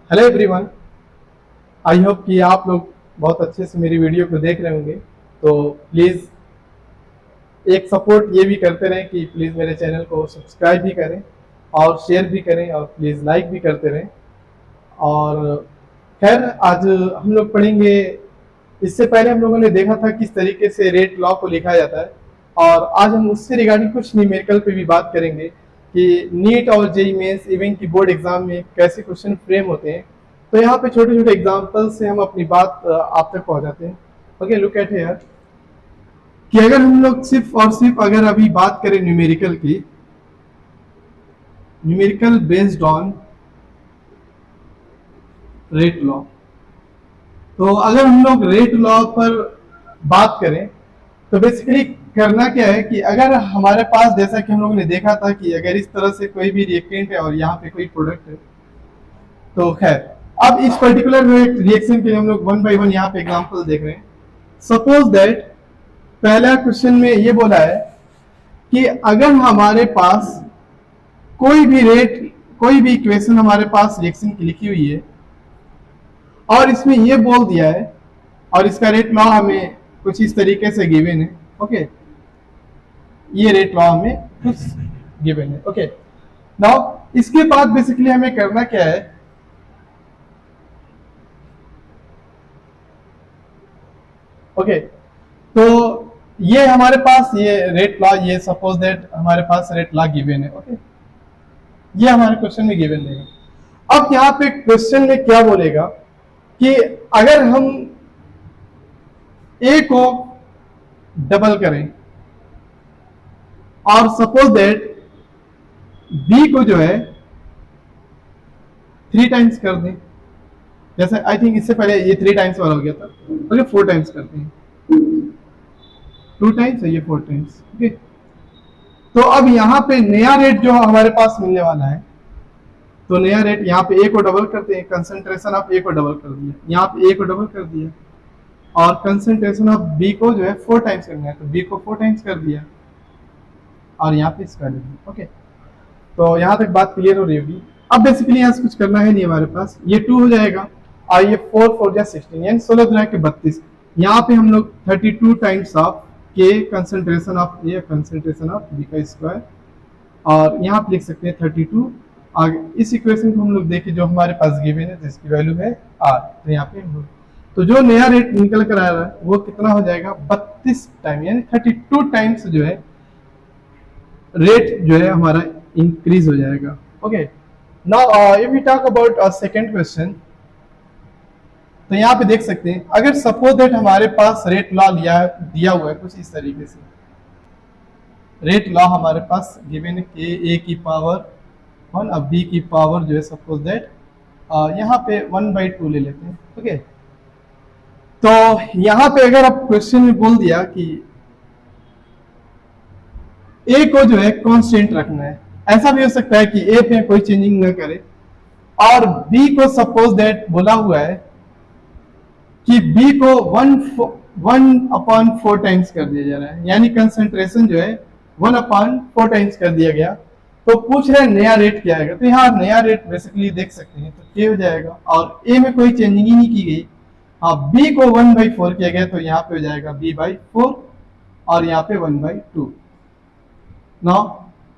Hello everyone. I hope कि आप लोग बहुत अच्छे से मेरी वीडियो को देख रहे होंगे। तो प्लीज़ एक सपोर्ट ये भी करते रहें कि प्लीज़ मेरे चैनल को सब्सक्राइब भी करें और शेयर भी करें और प्लीज़ लाइक भी करते रहें। और खैर आज हम लोग पढ़ेंगे। इससे पहले हम लोगों ने देखा था किस तरीके से रेट लॉ को लिखा जाता है, और आज हम उससे रिगार्डिंग कुछ न्यूमेरिकल पे भी बात करेंगे कि नीट और जेईई मेंस इवन की बोर्ड एग्जाम में कैसे क्वेश्चन फ्रेम होते हैं। तो यहाँ पे छोटे छोटे एग्जाम्पल से हम अपनी बात आप तक पहुंचाते हैं। ओके, लुक एट हियर कि अगर हम लोग सिर्फ और सिर्फ अगर अभी बात करें न्यूमेरिकल की, numerical based on rate law, तो अगर हम लोग रेट लॉ पर बात करें तो बेसिकली करना क्या है कि अगर हमारे पास, जैसा कि हम लोगों ने देखा था कि अगर इस तरह से कोई भी रिएक्टेंट है और यहाँ पे कोई प्रोडक्ट है, तो खैर अब इस पर्टिकुलर रिएक्शन के लिए हम लोग वन बाय वन यहाँ पे एग्जांपल देख रहे हैं। सपोज दैट पहला क्वेश्चन में ये बोला है कि अगर हमारे पास कोई भी इक्वेशन हमारे पास रिएक्शन की लिखी हुई है और इसमें ये बोल दिया है और इसका रेट लॉ हमें कुछ इस तरीके से गिवन है। ओके, ये रेट लॉ हमें कुछ गिवन है। ओके, नाउ इसके बाद बेसिकली हमें करना क्या है, ओके तो ये हमारे पास ये रेट लॉ, ये सपोज दैट हमारे पास रेट लॉ गिवन है। ओके, ये हमारे क्वेश्चन में गिवन देगा। अब यहाँ पे क्वेश्चन में क्या बोलेगा कि अगर हम ए को डबल करें और सपोज दैट बी को जो है 3 टाइम्स कर दें, जैसे आई थिंक इससे पहले ये 3 टाइम्स वाला हो गया था, ओके 4 टाइम्स करते हैं, 2 टाइम्स है ये 4 टाइम्स। ओके, तो अब यहाँ पे नया रेट जो हमारे पास मिलने वाला है, तो नया रेट यहाँ पे ए को डबल करते हैं, कंसंट्रेशन ऑफ ए को डबल कर दिया, यहाँ पे ए को डबल कर दिया और कंसंट्रेशन ऑफ बी को जो है 4 टाइम्स करना है, तो बी को 4 टाइम्स कर दिया और यहाँ पे इसका लिख। ओके, तो यहाँ तक बात क्लियर हो रही होगी। अब बेसिकली यहाँ से कुछ करना है नहीं हमारे पास, ये 2 हो जाएगा और ये 4 4 जा 16 यानी 16 गुना के 32। यहाँ पे हम लोग 32 टाइम्स ऑफ के concentration of A concentration of B का स्क्वायर, और यहाँ पे लिख सकते हैं 32। आगे इस इक्वेशन को हम लोग देखें जो हमारे पास गिवन है जिसकी वैल्यू है आर, तो यहाँ पे तो जो नया रेट निकल कर आ रहा है वो कितना हो जाएगा 32 टाइम, यानी 32 टाइम्स जो है रेट जो है हमारा इंक्रीज हो जाएगा। Okay, now if we talk about second question, तो यहाँ पे देख सकते हैं अगर सपोज दैट हमारे पास रेट लॉ दिया हुआ है कुछ इस तरीके से, रेट लॉ हमारे पास गिवन है ए की पावर 1 अब बी की पावर जो है सपोज दैट यहाँ पे 1/2 ले लेते हैं। ओके, तो यहाँ पे अगर आप क्वेश्चन में बोल दिया कि ए को जो है कांस्टेंट रखना है, ऐसा भी हो सकता है कि ए पे कोई चेंजिंग न करे, और बी को सपोज दैट बोला हुआ है कि बी को 1/4 टाइम्स कर दिया जा रहा है, यानी कंसंट्रेशन जो है 1/4 टाइम्स कर दिया गया। तो पूछ रहे हैं नया रेट क्या आएगा, तो यहाँ नया रेट बेसिकली देख सकते हैं तो के हो जाएगा, और ए में कोई चेंजिंग ही नहीं की गई। हाँ, बी को 1/4 किया गया तो यहाँ पे हो जाएगा b/4 और यहाँ पे 1/2 ना।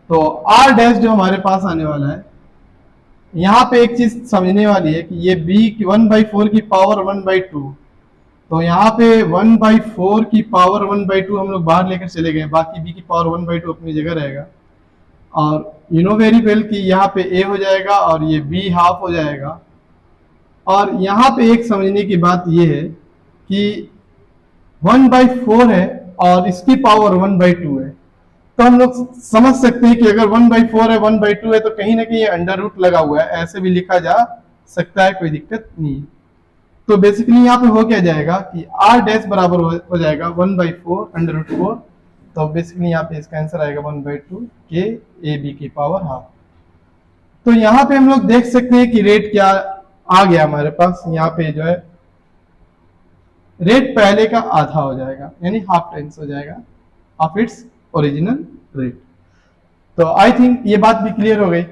तो आर डैश जो हमारे पास आने वाला है, यहाँ पे एक चीज समझने वाली है कि ये b की 1/4 की पावर 1/2, तो यहाँ पे 1/4 की पावर 1/2 हम लोग बाहर लेकर चले गए, बाकी b की पावर 1/2 अपनी जगह रहेगा। और यू नो वेरी वेल कि यहाँ पे a हो जाएगा और ये b हाफ हो जाएगा। और यहाँ पे एक समझने की बात ये है कि 1/4 है और इसकी पावर 1/2 है, तो हम लोग समझ सकते हैं कि अगर 1/4 है 1/2 है तो कहीं ना कहीं अंडर रूट लगा हुआ है, ऐसे भी लिखा जा सकता है, कोई दिक्कत नहीं। तो बेसिकली यहाँ पे हो क्या जाएगा कि r डैश बराबर हो जाएगा 1/4 √4, तो बेसिकली यहाँ पे इसका आंसर आएगा 1/2 के ए बी की पावर हाफ। तो यहाँ पे हम लोग देख सकते हैं कि रेट क्या आ गया हमारे पास, यहाँ पे जो है रेट पहले का आधा हो जाएगा, यानी हाफ टाइम्स हो जाएगा ऑफ इट्स ओरिजिनल रेट। तो आई थिंक ये बात भी क्लियर हो गई।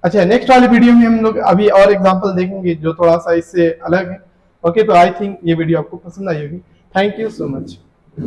अच्छा, नेक्स्ट वाली वीडियो में हम लोग अभी और एग्जांपल देखेंगे जो थोड़ा सा इससे अलग है। ओके, तो आई थिंक ये वीडियो आपको पसंद आई होगी। Thank you so much.